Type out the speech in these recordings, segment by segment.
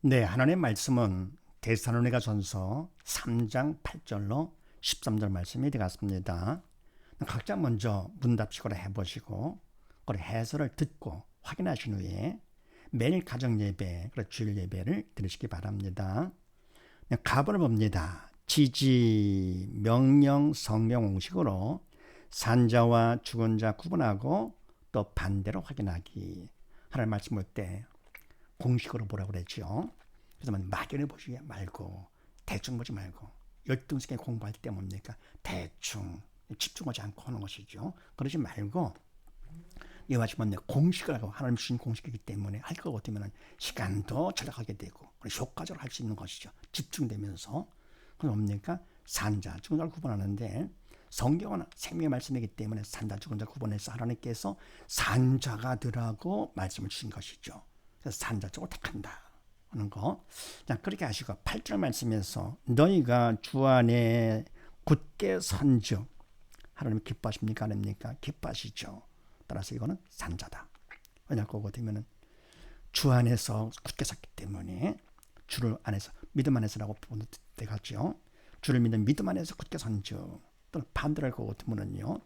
네, 하나님의 말씀은 데살로니가 전서 3장 8절로 13절 말씀이 되겠습니다. 각자 먼저 문답식으로 해보시고 그 해설을 듣고 확인하신 후에 매일 가정 예배, 주일 예배를 드리시기 바랍니다. 가본을 봅니다. 지지, 명령, 성경 공식으로 산자와 죽은 자 구분하고 또 반대로 확인하기. 하나님 말씀 볼 때 공식으로 보라고 그랬죠. 그래서 막연히 보지 말고 대충 보지 말고 열등성에 공부할 때 뭡니까? 대충 집중하지 않고 하는 것이죠. 그러지 말고 이와 같이 공식을 하고 하나님 주신 공식이기 때문에 할 것 같으면 시간도 절약하게 되고 효과적으로 할 수 있는 것이죠. 집중되면서. 그럼 뭡니까? 산자, 죽은 자를 구분하는데 성경은 생명의 말씀이기 때문에 산자, 죽은 자 구분해서 하나님께서 산자가들하고 말씀을 주신 것이죠. 그래서 산자 쪽을 택한다 하는 거. 자, 그렇게 하시고 8절 말씀에서 너희가 주 안에 굳게 선즉 하나님 기뻐하십니까? 아닙니까? 기뻐하시죠. 따라서 이거는 산자다. 왜냐하고 그거 되면은 주 안에서 굳게 섰기 때문에 주를 안에서 믿음 안에서라고 보는 되겠죠. 주를 믿는 믿음 안에서 굳게 선즉 또는 반대로 할 것 같으면은요.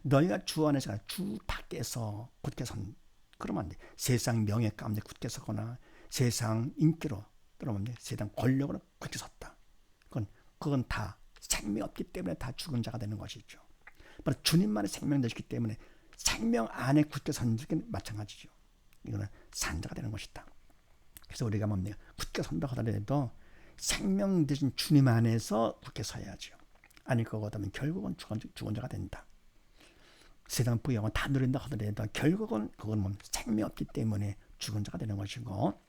너희가 주 안에서 주 밖에서 굳게 선 그러면 안 돼. 세상 명예 가운데 굳게 서거나 세상 인기로 또는 세상 권력으로 굳게 섰다. 그건 다 생명 없기 때문에 다 죽은 자가 되는 것이죠. 바로 주님만의 생명 되시기 때문에 생명 안에 굳게 선 적이 마찬가지죠. 이거는 산자가 되는 것이다. 그래서 우리가 뭡니까? 굳게 선다 하더라도 생명 되신 주님 안에서 굳게 서야죠. 아닐 것 같으면 결국은 죽은 자가 된다. 세상 부여가 다 누린다 하더라도 결국은 그건 생명 없기 때문에 죽은 자가 되는 것이고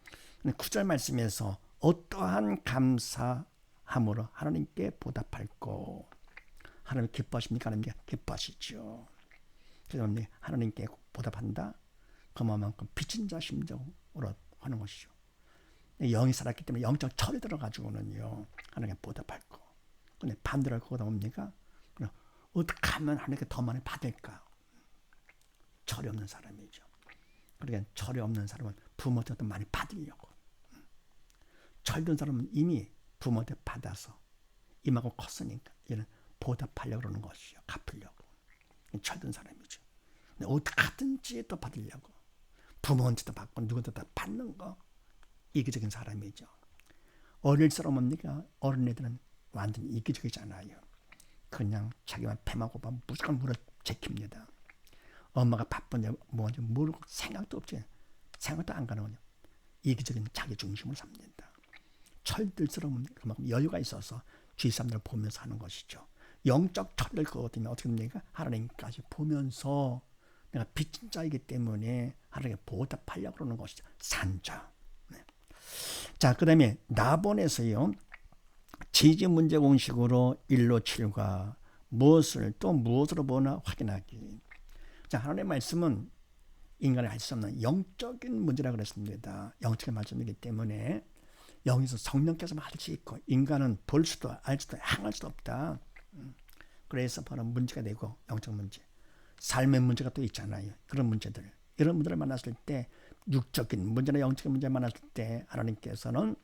9절 말씀에서 어떠한 감사함으로 하나님께 보답할꼬. 하나님 기뻐하십니까? 하나님 기뻐하시죠. 그래서 하나님께 보답한다. 그만큼 빚진 자 심정으로 하는 것이죠. 영이 살았기 때문에 영적 철이 들어가지고는요 하나님께 보답할 거. 근데 반대로 할 거다 뭡니까? 어떻게 하면 하나님께 더 많이 받을까? 철이 없는 사람이죠. 그러니까 철이 없는 사람은 부모한테 더 많이 받으려고. 철든 사람은 이미 부모한테 받아서 이마가 컸으니까 얘는 보답하려고 그러는 것이죠. 갚으려고. 철든 사람이죠. 근데 어떻게 하든지 또 받으려고. 부모한테도 받고 누구한테도 다 받는 거. 이기적인 사람이죠. 어릴 사람 뭡니까? 어린애들은 완전 이기적이잖아요. 그냥 자기만 패하고 무조건 물어 제킵니다. 엄마가 바쁜지 뭔지 모르고 생각도 없지. 생각도 안 가는 거죠. 이기적인 자기 중심을 삽니다. 철들스러운 그만큼 여유가 있어서 주위 사람들을 보면서 하는 것이죠. 영적 철들 거거든요. 어떻게 됩니까? 하나님까지 보면서 내가 빚진 자이기 때문에 하나님께 보답하려고 그러는 것이죠. 산자. 네. 자, 그 다음에 나본에서요. 지지 문제 공식으로 1로 7과 무엇을 또 무엇으로 보나 확인하기. 자, 하나님의 말씀은 인간이 할 수 없는 영적인 문제라고 그랬습니다. 영적인 말씀이기 때문에 영에서 성령께서만 할 수 있고 인간은 볼 수도 알 수도 향할 수도 없다. 그래서 바로 문제가 되고 영적 문제. 삶의 문제가 또 있잖아요. 그런 문제들. 이런 문제를 만났을 때 육적인 문제나 영적인 문제를 만났을 때 하나님께서는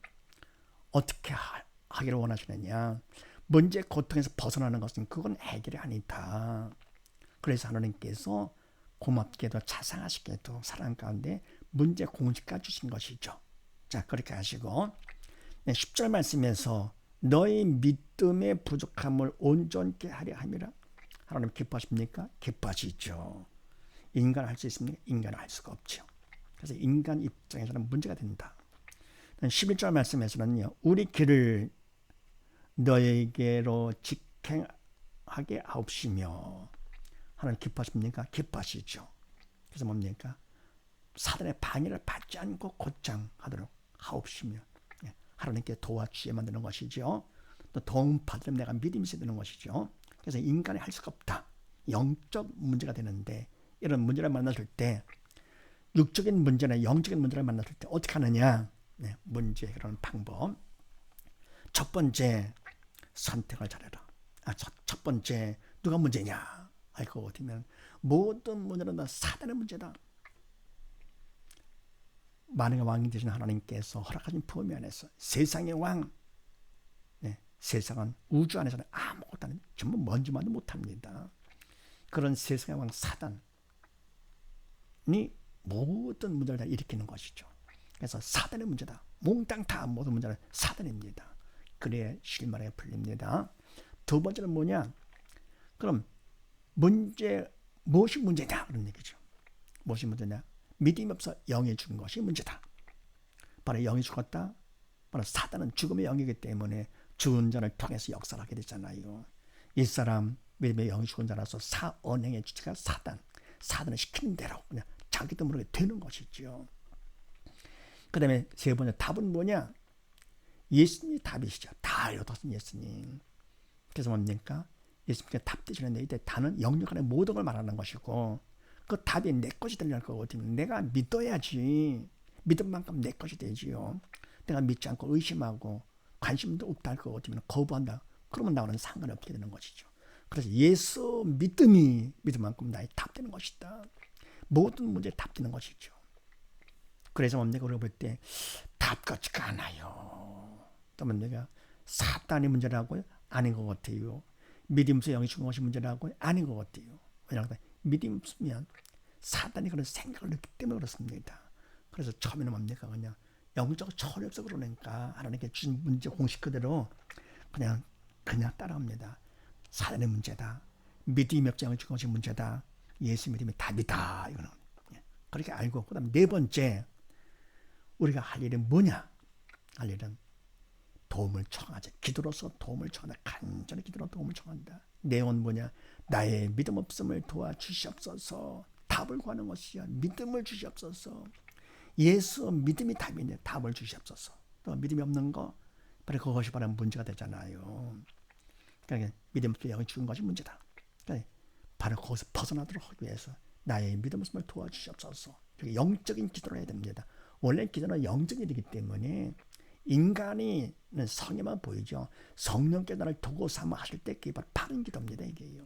어떻게 하기를 원하시느냐. 문제 고통에서 벗어나는 것은 그건 해결이 아니다. 그래서 하나님께서 고맙게도 자상하시게도 사랑 가운데 문제 공식까지 주신 것이죠. 자, 그렇게 하시고 10절 말씀에서 너희 믿음의 부족함을 온전케 하려 함이라. 하나님 기뻐하십니까? 기뻐하시죠. 인간 할 수 있습니까? 인간은 할 수가 없죠. 그래서 인간 입장에서는 문제가 된다. 11절 말씀에서는요. 우리 길을 너에게로 직행하게 하옵시며. 하나님 기뻐하십니까? 기뻐하시죠. 그래서 뭡니까? 사단의 방해를 받지 않고 곧장 하도록 하옵시며. 하나님께 도와주게 만드는 것이죠. 또 도움 받으면 내가 믿음이 있어야 되는 것이죠. 그래서 인간이 할 수가 없다. 영적 문제가 되는데 이런 문제를 만났을 때 육적인 문제나 영적인 문제를 만났을 때 어떻게 하느냐. 문제 해결하는 방법. 첫 번째 선택을 잘해라. 첫 번째 누가 문제냐. 알고 같으면 모든 문제는 다 사단의 문제다. 만왕의 왕이 되신 하나님께서 허락하신 범위 안에서 세상의 왕, 세상은 우주 안에서는 아무것도 안, 전부 먼지만도 못합니다. 그런 세상의 왕 사단이 모든 문제를 다 일으키는 것이죠. 그래서 사단의 문제다. 몽땅 다 모든 문제는 사단입니다. 그래야 실마리가 풀립니다. 두 번째는 뭐냐? 그럼 무엇이 문제냐? 그런 얘기죠. 무엇이 문제냐? 믿음이 없어 영이 죽은 것이 문제다. 바로 영이 죽었다. 바로 사단은 죽음의 영이기 때문에 죽은 자를 통해서 역사를 하게 되잖아요. 이 사람 믿음의 영이 죽은 자라서 언행의 주체가 사단을 시키는 대로 그냥 자기도 모르게 되는 것이죠. 그 다음에 세 번째 답은 뭐냐? 예수님이 답이시죠. 다 얻었은 예수님. 그래서 뭡니까? 예수님께 답 되시는데 이때 다는 영역 안에 모든 걸 말하는 것이고 그 답이 내 것이 되려는 거거든요. 내가 믿어야지. 믿은 만큼 내 것이 되지요. 내가 믿지 않고 의심하고 관심도 없다 할 거거든요. 거부한다. 그러면 나와는 상관이 없게 되는 것이죠. 그래서 예수 믿음이 믿은 만큼 나의 답 되는 것이다. 모든 문제에 답 되는 것이죠. 그래서 뭡니까? 우리가 볼 때 답 같지가 않아요. 또 뭡니까? 사단이 문제라고요? 아닌 것 같아요. 믿음 없어 영이 죽은 것이 문제라고요? 아닌 것 같아요. 왜냐하면 믿음 없으면 사단이 그런 생각을 넣기 때문에 그렇습니다. 그래서 처음에는 뭡니까? 그냥 영적 철이 없어 그러니까 하나님께 주신 문제 공식 그대로 그냥 따라옵니다. 사단의 문제다. 믿음이 없어 영이 죽은 것이 문제다. 예수 믿음이 답이다. 이거는 그렇게 알고 그다음 네 번째 우리가 할 일은 뭐냐? 할 일은 도움을 청하자. 기도로서 도움을 청한다. 간절히 기도로 도움을 청한다. 내용은 뭐냐? 나의 믿음 없음을 도와주시옵소서. 답을 구하는 것이야. 믿음을 주시옵소서. 예수 믿음이 답인데 답을 주시옵소서. 또 믿음이 없는 거 바로 그것이 바로 문제가 되잖아요. 그러니까 믿음 없이 영이 죽은 것이 문제다. 그러니까 바로 거기서 벗어나도록 하기 위해서 나의 믿음 없음을 도와주시옵소서. 영적인 기도를 해야 됩니다. 원래 기도는 영적인 일이기 때문에 인간이 성에만 보이죠. 성령께 나를 도구 삼아 하실 때 그게 바로 바른 기도입니다. 이게요.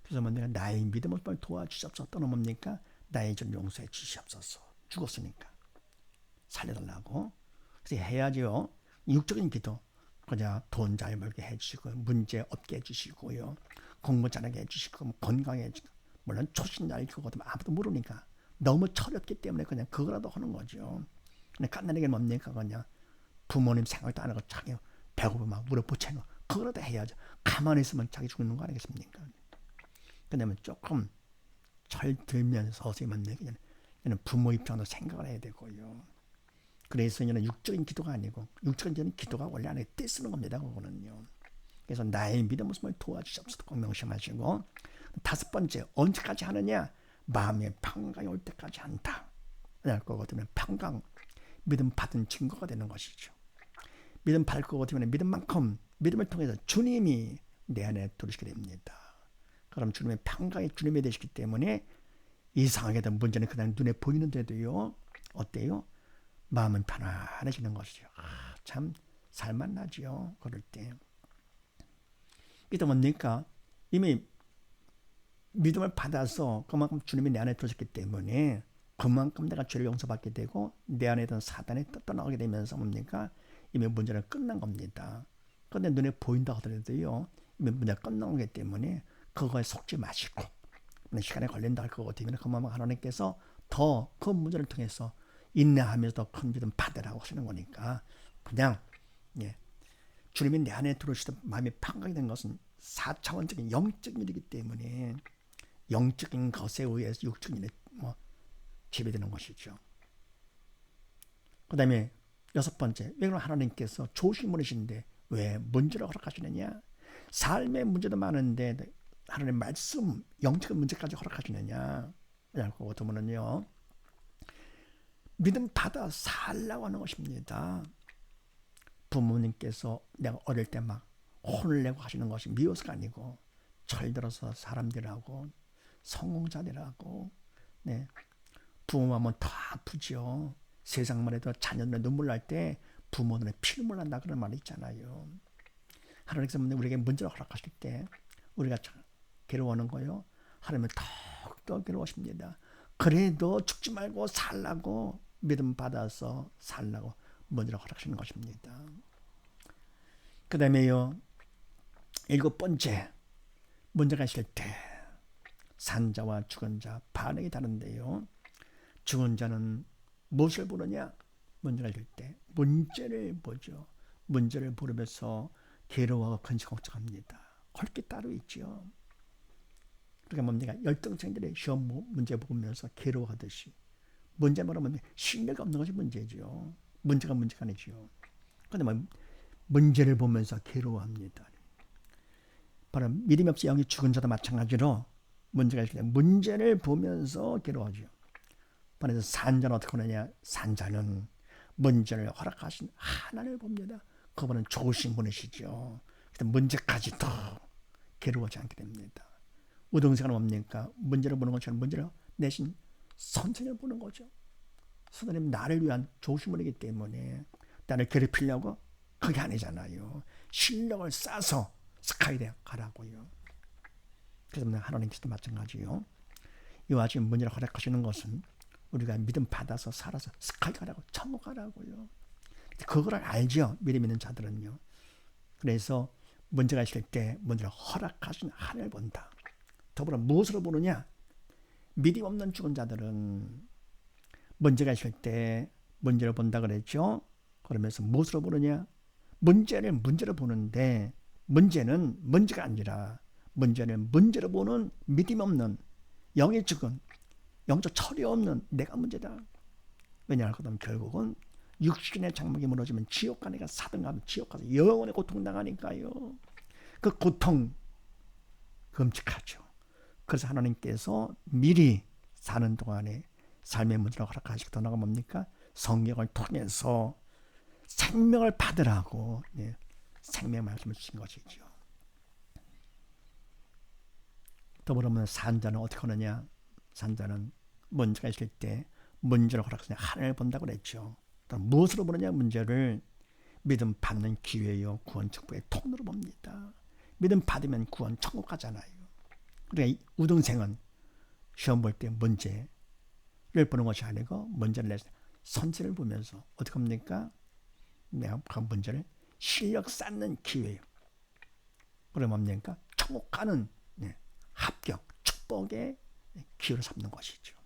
그래서 내가 나의 믿음 없음을 도와주시옵소서. 또는 뭡니까? 나의 죄를 용서해 주시옵소서. 죽었으니까 살려달라고. 그래서 해야죠. 육적인 기도. 그냥 돈 잘 벌게 해주시고 문제 없게 해주시고요. 공부 잘하게 해주시고 건강해 해주시고 물론 초신자일 거거든 아무도 모르니까 너무 철없기 때문에 그냥 그거라도 하는 거죠. 근데 깐난에게 뭡니까? 그냥 부모님 생각도 안 하고 자기 배고프면 막 물어보채는 거 그거라도 해야죠. 가만히 있으면 자기 죽는 거 아니겠습니까? 그다음에 조금 철 들면서 서서히만 얘기는 부모 입장도 생각을 해야 되고요. 그래서 이제는 육적인 기도가 아니고 육적인 기도가 원래 안에 떼쓰는 겁니다. 그거는요. 그래서 나의 믿음 없음을 도와주시옵소서 꼭 명심하시고 다섯 번째 언제까지 하느냐? 마음의 평강이 올 때까지 한다. 할 거거든요. 평강 믿음 받은 증거가 되는 것이죠. 믿음 받을 거거든요. 믿음만큼 믿음을 통해서 주님이 내 안에 들어오시게 됩니다. 그럼 주님의 평강이 주님이 되시기 때문에 이상하게도 문제는 그냥 눈에 보이는데도요. 어때요? 마음은 편안해지는 것이죠. 참 살만나지요. 그럴 때. 이게 뭡니까? 이미 믿음을 받아서 그만큼 주님이 내 안에 들어오셨기 때문에 그만큼 내가 죄를 용서받게 되고 내 안에 있던 사단이 떠나가게 되면서 뭡니까? 이미 문제는 끝난 겁니다. 그런데 눈에 보인다 하더라도요. 이미 문제가 끝난 거기 때문에 그거에 속지 마시고 시간이 걸린다 할 거거든요. 그만큼 하나님께서 더 그 문제를 통해서 인내하면서 더 큰 믿음 받으라고 하시는 거니까 그냥 주님이 내 안에 들어오시던 마음이 평강이 된 것은 4차원적인 영적인 일이기 때문에 영적인 것에 의해서 육적인 일에 지배되는 것이죠. 그 다음에 여섯 번째, 왜 그럼 하나님께서 좋으신 분이신데 왜 문제를 허락하시느냐? 삶의 문제도 많은데 하나님 말씀, 영적인 문제까지 허락하시느냐? 그거 보면은요, 믿음 받아 살라고 하는 것입니다. 부모님께서 내가 어릴 때 막 혼을 내고 하시는 것이 미워서가 아니고 철들어서 사람들하고 성공자들하고 부모하면 더 아프죠. 세상만 해도 자녀들 눈물 날 때 부모 눈에 피눈물 난다 그런 말이 있잖아요. 하나님께서 우리에게 문제를 허락하실 때 우리가 괴로워하는 거요. 하나님은 더욱더 괴로워하십니다. 그래도 죽지 말고 살라고 믿음 받아서 살라고 먼저 허락하시는 것입니다. 그 다음에요, 7번째, 먼저 가실 때 산자와 죽은 자 반응이 다른데요. 죽은 자는 무엇을 보느냐? 먼저 가실 때 문제를 보죠. 문제를 보면서 괴로워하고 근심걱정합니다. 할 게 따로 있죠. 그러니까 뭡니까? 열등생들의 시험 문제 보면서 괴로워하듯이 문제 말하면 신뢰가 없는 것이 문제죠. 문제가 아니죠. 그런데 문제를 보면서 괴로워합니다. 바로 믿음이 없이 영이 죽은 자도 마찬가지로 문제가 있을 때 문제를 보면서 괴로워하죠. 그래서 산자는 어떻게 하느냐? 산자는 문제를 허락하신 하나님을 봅니다. 그분은 좋으신 분이시죠. 문제까지도 괴로워하지 않게 됩니다. 우등생은 뭡니까? 문제를 보는 것처럼 문제를 내신 선생님을 보는 거죠. 선생님 나를 위한 좋으신 분이기 때문에 나를 괴롭히려고 그게 아니잖아요. 실력을 쌓아서 스카이대 가라고요. 그래서 하나님께서도 마찬가지요. 이와 같이 문제를 허락하시는 것은 우리가 믿음 받아서 살아서 스카이 가라고, 천국 가라고요. 그걸 알죠. 믿음 있는 자들은요. 그래서 문제가 있을 때 문제를 허락하신 하나님을 본다. 더불어 무엇으로 보느냐? 믿음 없는 죽은 자들은 문제가 있을 때 문제를 본다 그랬죠. 그러면서 무엇으로 보느냐? 문제를 보는데 문제는 문제가 아니라 문제는 문제로 보는 믿음 없는 영의 죽은 영적 철이 없는 내가 문제다. 왜냐하면 결국은 육신의 장막이 무너지면 지옥 가니까 사등하면 지옥 가서 영원히 고통당하니까요. 그 고통 끔찍하죠. 그래서 하나님께서 미리 사는 동안에 삶의 문제를 허락하시고 더 나아가 뭡니까? 성경을 통해서 생명을 받으라고 생명의 말씀을 주신 것이죠. 더불어면 산자는 어떻게 하느냐? 산자는 문제가 있을 때 문제를 허락하시는 하나님을 본다고 그랬죠. 무엇으로 보느냐? 문제를 믿음 받는 기회요 구원 축복의 통로로 봅니다. 믿음 받으면 구원 천국 가잖아요. 그러니까 우등생은 시험 볼 때 문제를 보는 것이 아니고 문제를 내서 선지를 보면서 어떻게 합니까? 내가 그 문제를 실력 쌓는 기회예요. 그러면 뭡니까? 천국 가는 합격, 축복의 기회를 삼는 것이죠.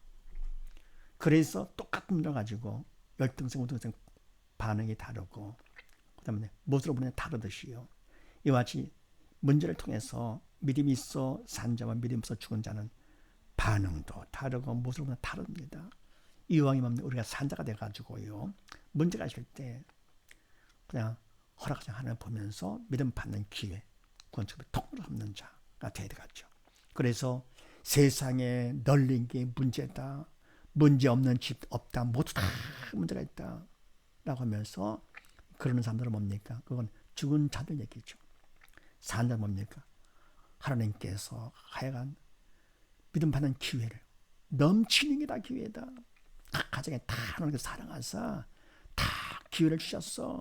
그래서 똑같은 문제를 가지고 열등생, 우등생 반응이 다르고 그 다음에 무엇으로 보느냐 다르듯이요. 이와 같이 문제를 통해서 믿음이 있어 산 자와 믿음이 없어 죽은 자는 반응도 다르고 무엇으로 보느냐 다릅니다. 이왕이면 우리가 산자가 돼가지고요. 문제가 있을 때 그냥 허락하신 하나님을 보면서 믿음 받는 기회, 구원축복의 통로를 삼는 자가 되어야 되겠죠. 그래서 세상에 널린 게 문제다. 문제 없는 집 없다. 모두 다 문제가 있다. 라고 하면서 그러는 사람들은 뭡니까? 그건 죽은 자들 얘기죠. 산 자는 뭡니까? 하나님께서 하여간 믿음 받는 기회를 넘치는 게 다 기회다. 각 가정에 다 하나님께서 사랑하사 다 기회를 주셨어.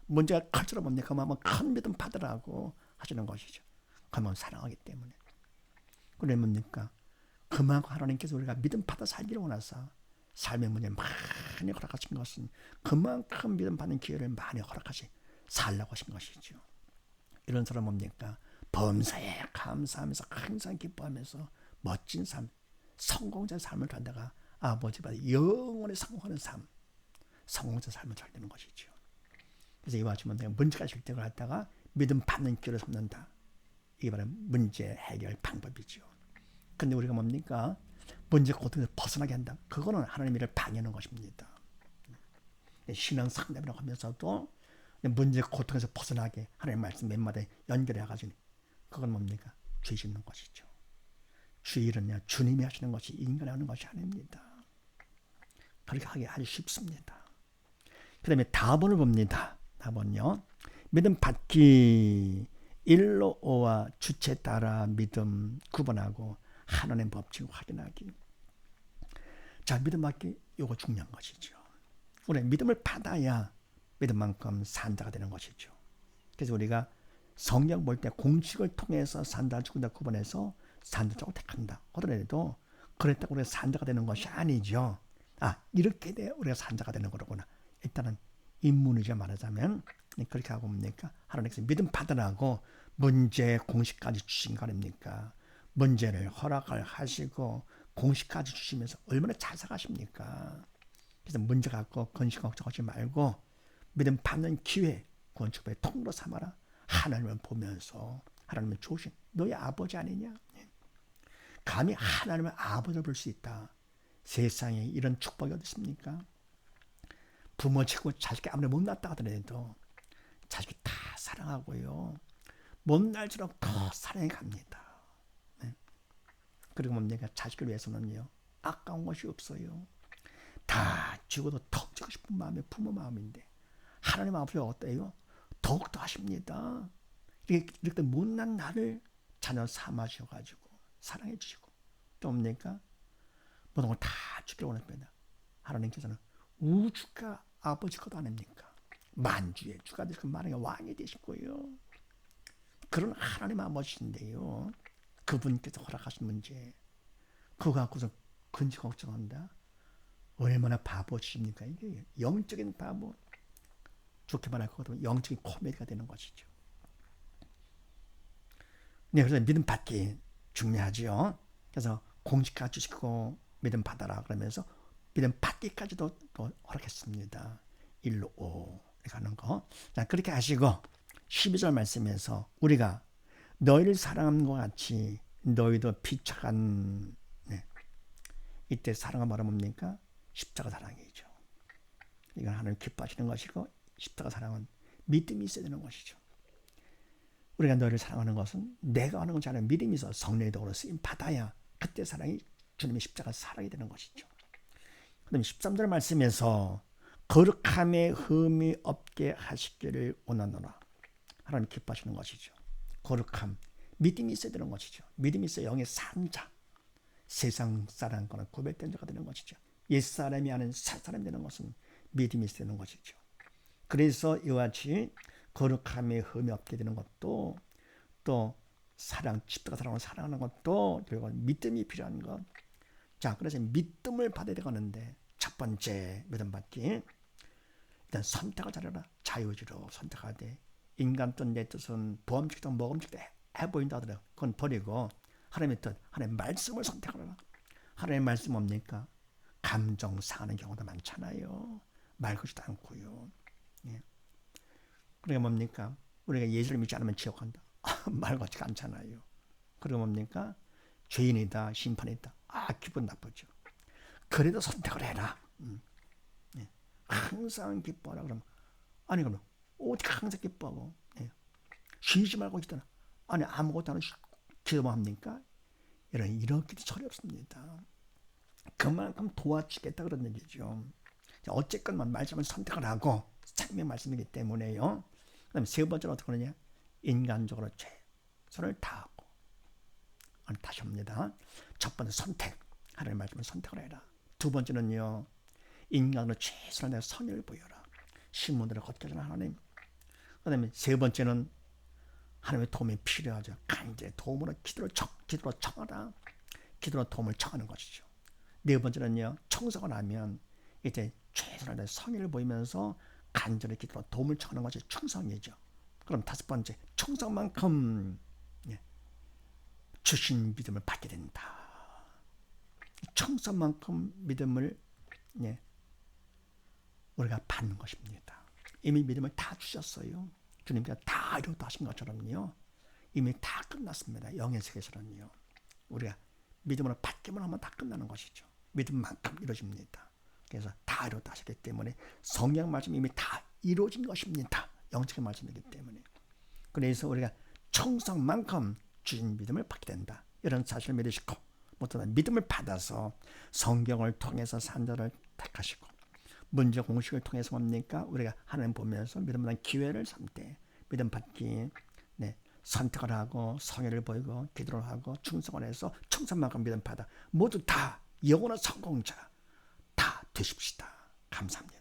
문제가 클수록 뭡니까? 그러면 큰 믿음 받으라고 하시는 것이죠. 그러면 사랑하기 때문에. 그러면 뭡니까? 그만큼 하나님께서 우리가 믿음 받아 살기를 원하사 삶의 문제 많이 허락하신 것은 그만큼 믿음 받는 기회를 많이 허락하시 살라고 하신 것이죠. 이런 사람 뭡니까? 범사에 감사하면서 항상 기뻐하면서 멋진 삶, 성공자의 삶을 살다가 아버지보다 영원히 성공하는 삶, 성공자 삶을 살리는 것이죠. 그래서 이와 같이 문제가 있을 때 갖다가 믿음 받는 기회를 삼는다. 이게 바로 문제 해결 방법이죠. 근데 우리가 뭡니까? 문제 고통에서 벗어나게 한다. 그거는 하나님의 일을 방해하는 것입니다. 신앙 상담이라고 하면서도 문제 고통에서 벗어나게 하나님의 말씀 몇 마디 연결해가지고 그건 뭡니까? 죄 짓는 것이죠. 주의 일은 주님이 하시는 것이 인간이 하는 것이 아닙니다. 그렇게 하기 쉽습니다. 그 다음에 답을 봅니다. 답은요. 믿음 받기 1로 5와 주체 따라 믿음 구분하고 하나님의 법칙 확인하기. 자, 믿음 받기 이거 중요한 것이죠. 우리 믿음을 받아야 믿음만큼 산자가 되는 것이죠. 그래서 우리가 성경 볼 때 공식을 통해서 산다 죽는다 구분해서 산자라고 택한다 하더라도 그랬다고 우리가 산자가 되는 것이 아니죠. 이렇게 돼 우리가 산자가 되는 거로구나. 일단은 인문이죠. 말하자면 그렇게 하고 뭡니까? 하나님께서 믿음 받으라고 문제 공식까지 주신 거 아닙니까? 문제를 허락을 하시고 공식까지 주시면서 얼마나 잘 살아가십니까? 그래서 문제 갖고 근심 걱정하지 말고 믿음 받는 기회 구원축복의 통로 삼아라. 하나님을 보면서 하나님은 좋으신 너희 아버지 아니냐? 감히 하나님의 아버지를 볼 수 있다. 세상에 이런 축복이 어디 있습니까? 부모 치고 자식이 아무리 못났다 하더라도 자식이 다 사랑하고요. 못날수록 더 사랑해 갑니다. 그리고 뭡니까? 자식을 위해서는요. 아까운 것이 없어요. 다 죽어도 더 주고 싶은 마음이 부모 마음인데 하나님 아버지가 어때요? 더욱더 하십니다. 이렇게 못난 나를 자녀 삼아주셔가지고 사랑해 주시고 또 뭡니까? 모든 걸 다 주기를 원합니다. 하나님께서는 우주가 아버지 것 아닙니까? 만주의 주가 되시고 만왕의 왕이 되시고요. 그런 하나님 아버지인데요. 그분께서 허락하신 문제 그거 갖고서 근심 걱정한다? 얼마나 바보십니까? 이게 영적인 바보. 좋게 말할 것 같으면 영적인 코미디가 되는 것이죠. 네, 그래서 믿음 받기 중요하죠. 그래서 공식까지 주시고 믿음 받아라 그러면서 믿음 받기까지도 또 허락했습니다. 1로 5 이렇게 하는 거. 자, 그렇게 하시고 12절 말씀에서 우리가 너희를 사랑한 것 같이 너희도 피차간 이때 사랑은 뭐라 뭡니까? 십자가 사랑이죠. 이건 하나님 기뻐하시는 것이고 십자가 사랑은 믿음이 있어야 되는 것이죠. 우리가 너희를 사랑하는 것은 내가 하는 것이 아니라 믿음이 있어 성령의 도구로 쓰임 받아야 그때 사랑이 주님의 십자가 사랑이 되는 것이죠. 그다음에 13절 말씀에서 거룩함에 흠이 없게 하시기를 원하노라. 하나님 기뻐하시는 것이죠. 거룩함, 믿음이 있어야 되는 것이죠. 믿음이 있어야 영의 산자, 세상 사람과는 구별된 자가 되는 것이죠. 옛사람이 아닌 새사람이 되는 것은 믿음이 있어야 되는 것이죠. 그래서 이와 같이 거룩함에 흠이 없게 되는 것도 또 사랑, 십자가 사랑을 사랑하는 것도 결국 믿음이 필요한 것. 자, 그래서 믿음을 받아야 되는데 첫 번째 믿음 받기. 일단 선택을 잘해라. 자유지로 선택하되 인간 뜻 내 뜻은 보험직도 먹음직도 해 보인다 하더라도 그건 버리고 하나님의 뜻, 하나님의 말씀을 선택하라. 하나님의 말씀 뭡니까? 감정 상하는 경우도 많잖아요. 말 것이도 않고요. 예. 그러니까 뭡니까? 우리가 예수를 믿지 않으면 지옥 간다. 말 같지가 않잖아요. 그리고 뭡니까? 죄인이다, 심판이다. 기분 나쁘죠. 그래도 선택을 해라. 예. 항상 기뻐하라. 그러면 아니 그러면 어떻게 항상 기뻐하고 쉬지 말고 있잖아. 아니 아무것도 안 하고 기도만 합니까? 이렇게도 철이 없습니다. 그만큼 도와주겠다 그런 얘기죠. 어쨌건 말씀을 선택을 하고 생명 말씀이기 때문에요. 그다음에 세 번째로 어떻게 하느냐? 인간적으로 최선을 다하고 다시 합니다. 첫 번째 선택, 하나님의 말씀을 선택을 해라. 두 번째는요, 인간으로 최선을 다해 선을 보여라. 신문들을 걷게 하는 하나님. 그다음에 세 번째는 하나님의 도움이 필요하죠. 간절히 도움으로 기도로 청하라. 기도로 도움을 청하는 것이죠. 네 번째는요, 청소가 나면 이제 최선을 다해 성의를 보이면서 간절히 기도로 도움을 청하는 것이 충성이죠. 그럼 다섯 번째, 충성만큼 주신 믿음을 받게 된다. 충성만큼 믿음을 우리가 받는 것입니다. 이미 믿음을 다 주셨어요. 주님께서 다 이루었다 하신 것처럼요. 이미 다 끝났습니다. 영의 세계에서는요. 우리가 믿음으로 받기만 하면 다 끝나는 것이죠. 믿음만큼 이루어집니다. 그래서 다 이루었다 하셨기 때문에 성경 말씀이 이미 다 이루어진 것입니다. 영적인 말씀이기 때문에. 그래서 우리가 충성만큼 주신 믿음을 받게 된다. 이런 사실을 믿으시고 무엇보다 믿음을 받아서 성경을 통해서 산자를 택하시고 문제 공식을 통해서 뭡니까? 우리가 하나님 보면서 믿음을 기회를 삼되 믿음 받기 선택을 하고 성의를 보이고 기도를 하고 충성을 해서 충성만큼 믿음 받아 모두 다 영원한 성공자 다 되십시다. 감사합니다.